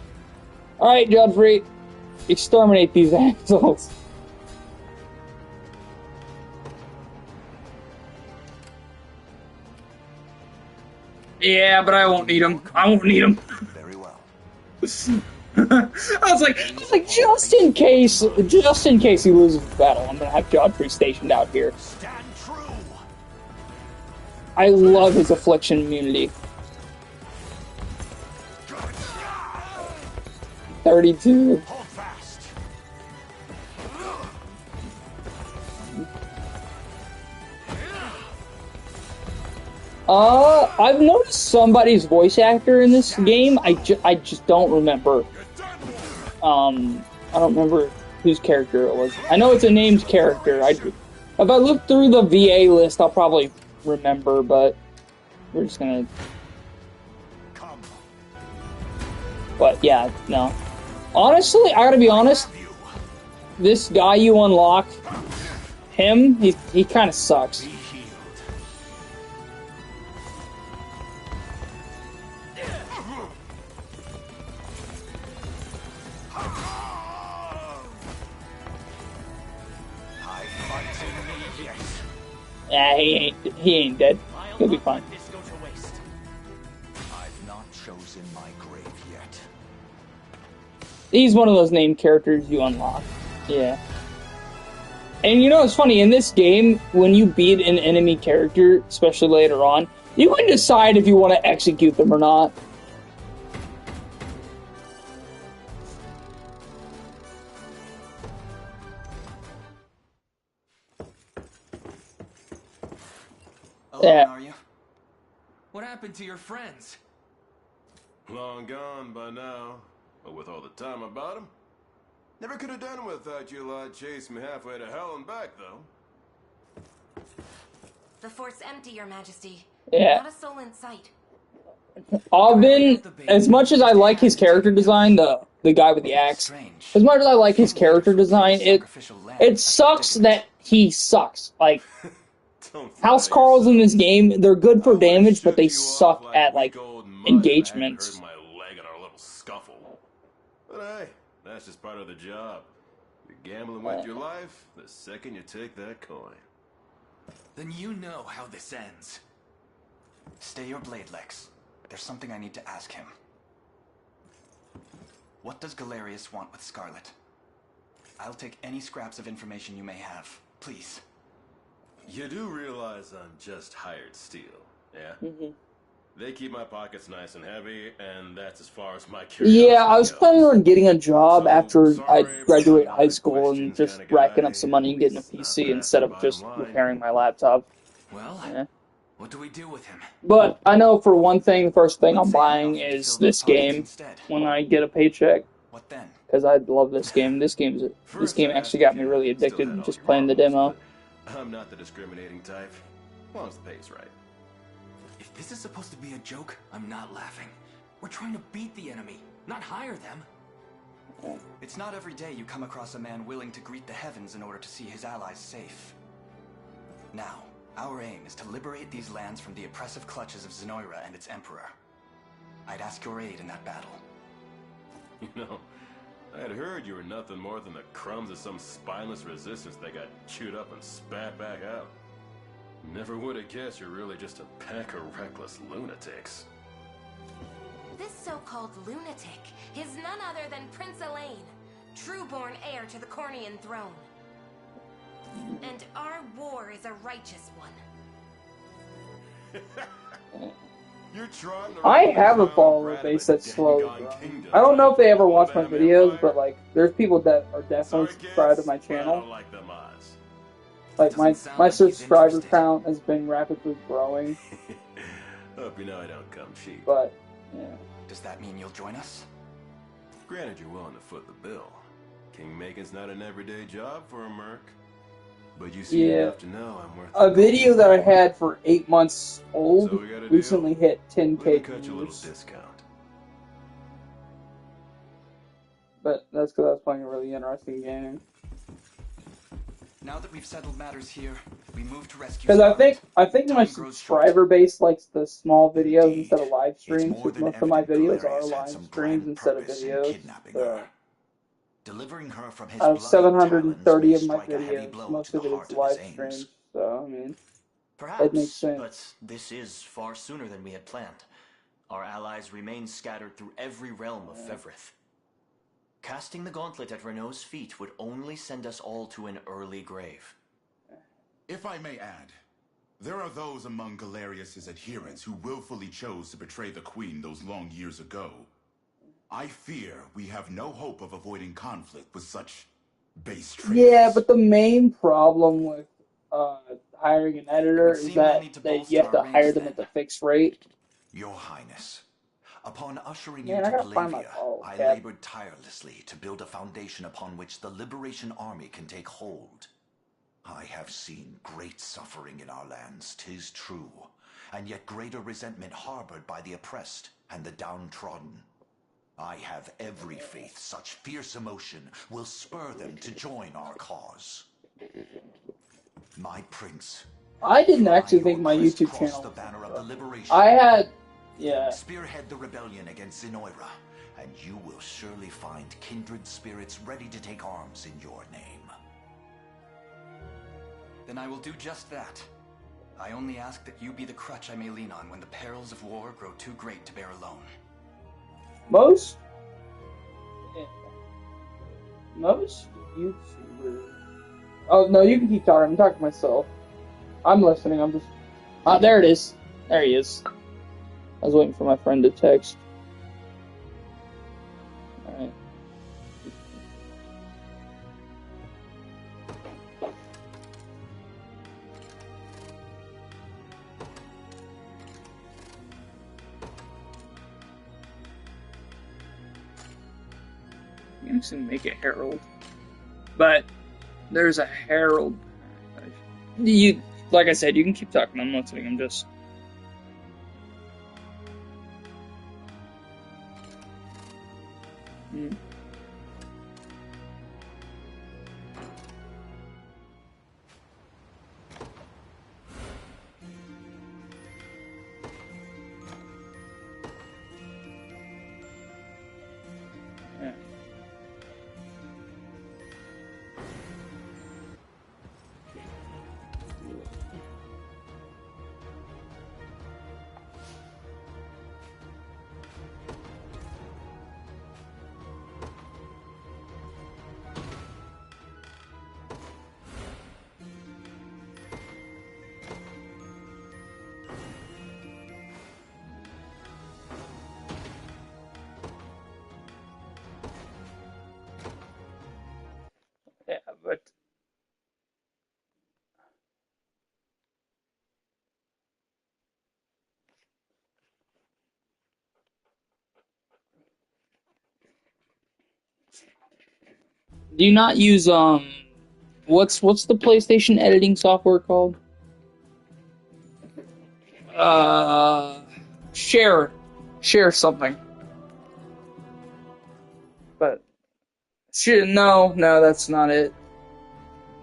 Alright, Godfrey. Exterminate these assholes. Yeah, but I won't need him. Very well. I was like, just in case he loses the battle, I'm gonna have Godfrey stationed out here. Stand true. I love his affliction immunity. 32. Hold fast. I've noticed somebody's voice actor in this game. I just don't remember. I don't remember whose character it was. I know it's a named character. If I look through the VA list, I'll probably remember, but we're just gonna... But yeah, no. Honestly, I gotta be honest, this guy you unlock, him, he kinda sucks. Yeah, he ain't dead. He'll be fine. I've not chosen my grave yet. He's one of those named characters you unlock. Yeah. And you know what's funny? In this game, when you beat an enemy character, especially later on, you can decide if you want to execute them or not. Alone, are you? What happened to your friends? Long gone by now. But with all the time about him, never could have done without you lot chasing me halfway to hell and back, though. The fort's empty, Your Majesty. Yeah. Not a soul in sight. Alvin, as much as I like his character design, the guy with the axe, as much as I like his character design, it sucks that he sucks. Like, House Carls in this game, they're good for damage, but they suck at, like, engagements. My leg in our little scuffle. But hey, that's just part of the job. You're gambling with your life the second you take that coin. Then you know how this ends. Stay your blade, Lex. There's something I need to ask him. What does Galerius want with Scarlet? I'll take any scraps of information you may have. Please. You do realize I'm just hired steel, yeah? Mm-hmm. They keep my pockets nice and heavy, and that's as far as my curiosity Yeah, I was goes. planning on getting a job after I graduate high school and just racking up some money and getting a PC instead of just repairing my laptop. Well, yeah. What do we do with him? But I know for one thing, the first thing I'm buying is this game when I get a paycheck. What then? Because I love this game. This game actually got me really addicted in just playing the demo. I'm not the discriminating type, as long as the pay's right. If this is supposed to be a joke, I'm not laughing. We're trying to beat the enemy, not hire them. It's not every day you come across a man willing to greet the heavens in order to see his allies safe. Now, our aim is to liberate these lands from the oppressive clutches of Zenoira and its emperor. I'd ask your aid in that battle. You know, I had heard you were nothing more than the crumbs of some spineless resistance that got chewed up and spat back out. Never would have guessed you're really just a pack of reckless lunatics. This so-called lunatic is none other than Prince Elaine, true-born heir to the Cornian throne. And our war is a righteous one. You're trying to I have a follower base that's slowly growing. I don't know if they ever watch my videos, but like, there's people that are definitely subscribed to my channel. Like my subscriber count has been rapidly growing. Hope you know I don't come cheap. But yeah. Does that mean you'll join us? Granted, you're willing to foot the bill. Kingmaking's not an everyday job for a merc. But you seem enough to know I'm worth a video that I had for 8 months old recently hit 10K views. But that's because I was playing a really interesting game. Now that we've settled matters here, we move to rescue. Because I think my subscriber base likes the small videos instead of live streams. Because most of my videos are live streams instead of videos. So. Delivering her from his out of 730 of my videos, most of it is live streams. So I mean, it makes sense. But this is far sooner than we had planned. Our allies remain scattered through every realm of Fevrith. Casting the gauntlet at Renault's feet would only send us all to an early grave. If I may add, there are those among Galerius' adherents who willfully chose to betray the Queen those long years ago. I fear we have no hope of avoiding conflict with such base traitors. Yeah, but the main problem with hiring an editor is that you have to hire them at the fixed rate. Your Highness, upon ushering you to Palavia, I labored tirelessly to build a foundation upon which the Liberation Army can take hold. I have seen great suffering in our lands, 'tis true, and yet greater resentment harbored by the oppressed and the downtrodden. I have every faith such fierce emotion will spur them to join our cause. My prince, I didn't actually think my YouTube channel. the banner of the liberation. I had, yeah. Spearhead the rebellion against Zenoira, and you will surely find kindred spirits ready to take arms in your name. Then I will do just that. I only ask that you be the crutch I may lean on when the perils of war grow too great to bear alone. Most YouTubers. Oh no, you can keep talking. I'm talking to myself. I'm listening. I'm just. There it is. There he is. I was waiting for my friend to text. All right. You can actually make a herald. But there's a herald. Like I said, you can keep talking. I'm listening. I'm just. Yeah, but do you not use what's the PlayStation editing software called? Share something. But no, that's not it.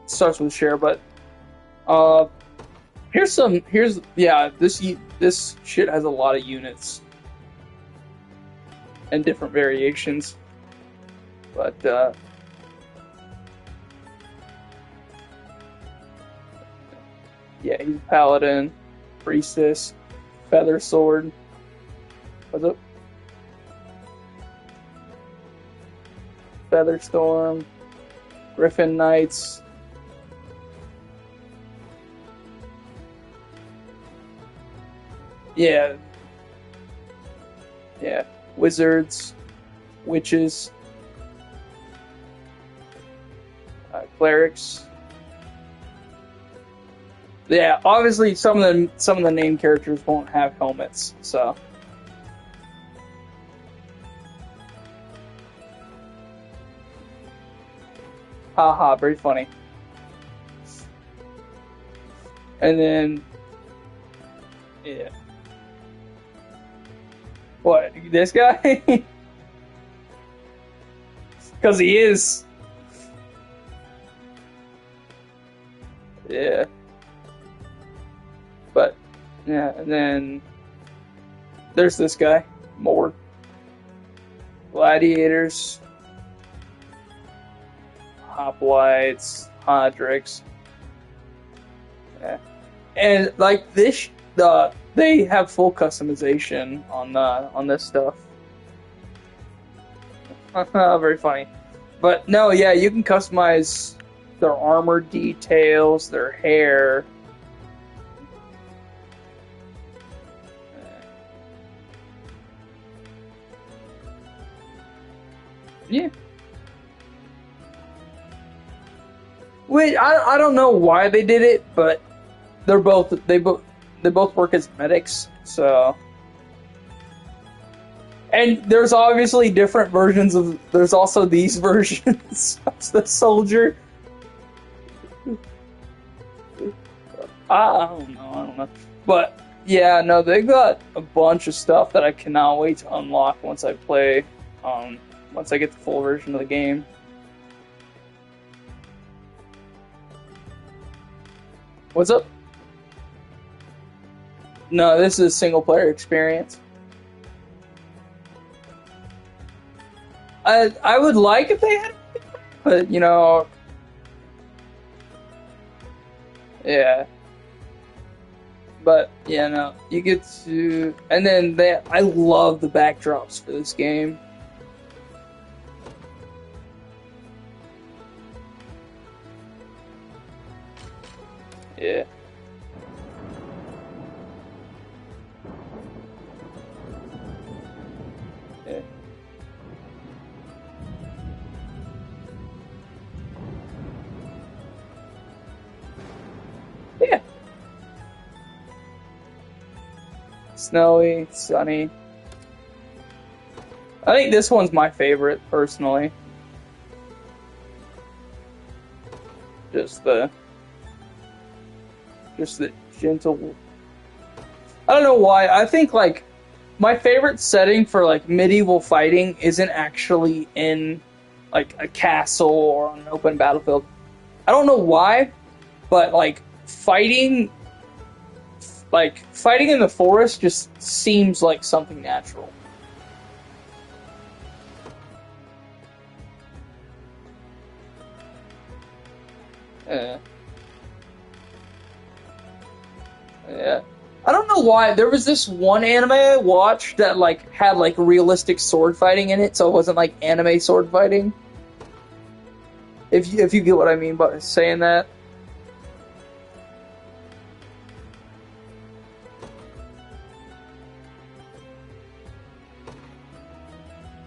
It starts with share, but here's this shit has a lot of units and different variations. But yeah, he's a paladin, priestess, feather sword. What's up? Featherstorm, Griffin Knights. Yeah. Wizards, witches, clerics. Yeah, obviously some of the named characters won't have helmets, so. Haha, very funny. And then, yeah. What, this guy? Because he is. Yeah. But, yeah, and then there's this guy, more. Gladiators. Hoplites, Hodricks. Yeah. And like this, they have full customization on this stuff. Very funny, but no, yeah, you can customize their armor details, their hair. Yeah. Wait, I don't know why they did it, but they both work as medics, so. And there's obviously different versions of. There's also these versions of the soldier. I don't know. But yeah, no, they got a bunch of stuff that I cannot wait to unlock once I play. Once I get the full version of the game. What's up? No, this is a single player experience. I would like if they had, but you know, yeah. But yeah, no, you get to, and then I love the backdrops for this game. Yeah. Yeah. Yeah. Snowy, sunny. I think this one's my favorite, personally. Just the gentle. I don't know why. I think like my favorite setting for like medieval fighting isn't actually in like a castle or on an open battlefield. I don't know why, but like fighting in the forest just seems like something natural. Yeah. Yeah. I don't know why. There was this one anime I watched that like had like realistic sword fighting in it, so it wasn't like anime sword fighting. If you get what I mean by saying that.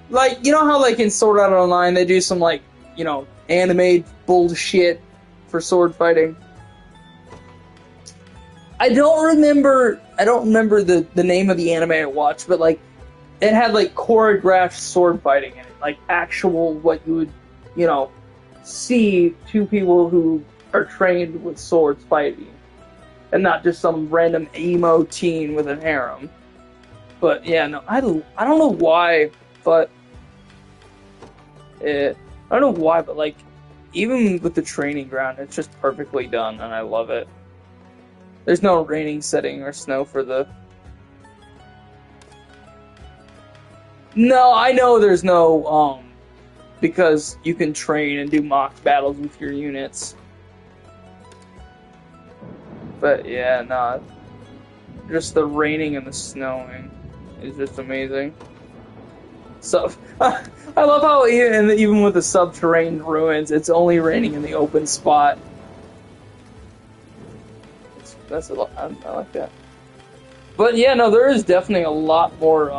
Like, you know how like in Sword Art Online they do some like, you know, anime bullshit for sword fighting? I don't remember the name of the anime I watched, but like it had like choreographed sword fighting in it, like actual what you would, you know, see two people who are trained with swords fighting, and not just some random emo teen with a harem. But yeah, no, I don't know why, but I don't know why, but like even with the training ground, it's just perfectly done, and I love it. There's no raining setting or snow for the... No, I know there's no, because you can train and do mock battles with your units. But yeah, no, just the raining and the snowing is just amazing. So, I love how even with the subterranean ruins, it's only raining in the open spot. That's a lot. I like that. But yeah, no, there is definitely a lot more.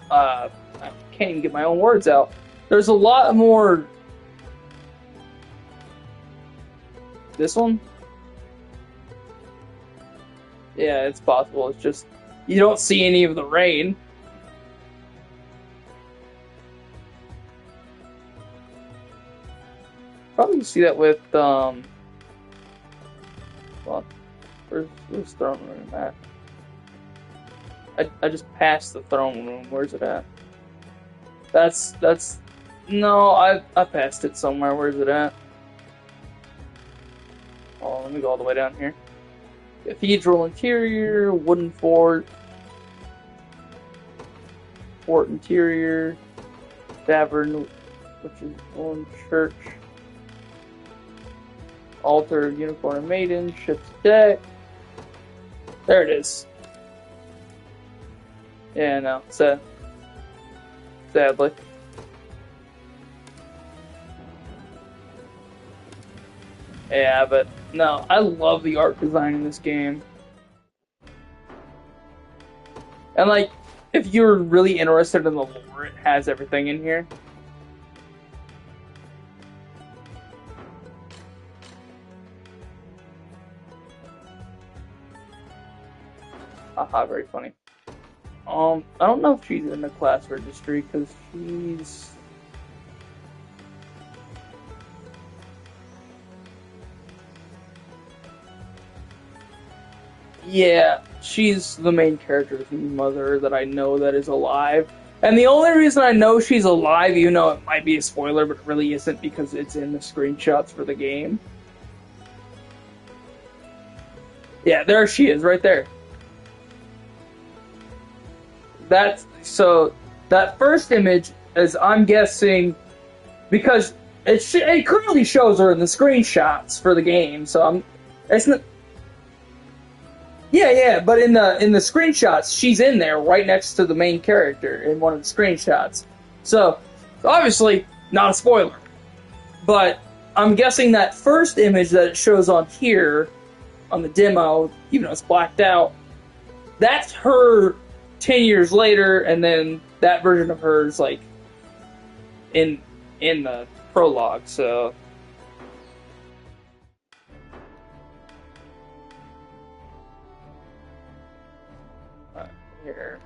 I can't even get my own words out. There's a lot more. This one? Yeah, it's possible. It's just you don't see any of the rain. Probably see that with well, where's throne room at? I just passed the throne room. Where's it at? That's no, I passed it somewhere. Where's it at? Oh, let me go all the way down here. Cathedral interior, wooden fort, fort interior, tavern, which is one church. Altar, unicorn and maiden, ship's deck. There it is. Yeah, no, sadly. Yeah, but no, I love the art design in this game. And like, if you're really interested in the lore, it has everything in here. Haha, very funny. I don't know if she's in the class registry, because she's... Yeah, she's the main character's mother that I know that is alive. And the only reason I know she's alive, even though it might be a spoiler, but it really isn't because it's in the screenshots for the game. Yeah, there she is, right there. So that first image is, I'm guessing, because it clearly shows her in the screenshots for the game. So it's not. Yeah, but in the screenshots, she's in there right next to the main character in one of the screenshots. So obviously not a spoiler, but I'm guessing that first image that it shows on here on the demo, even though it's blacked out, that's her 10 years later, and then that version of her is like in the prologue. So here,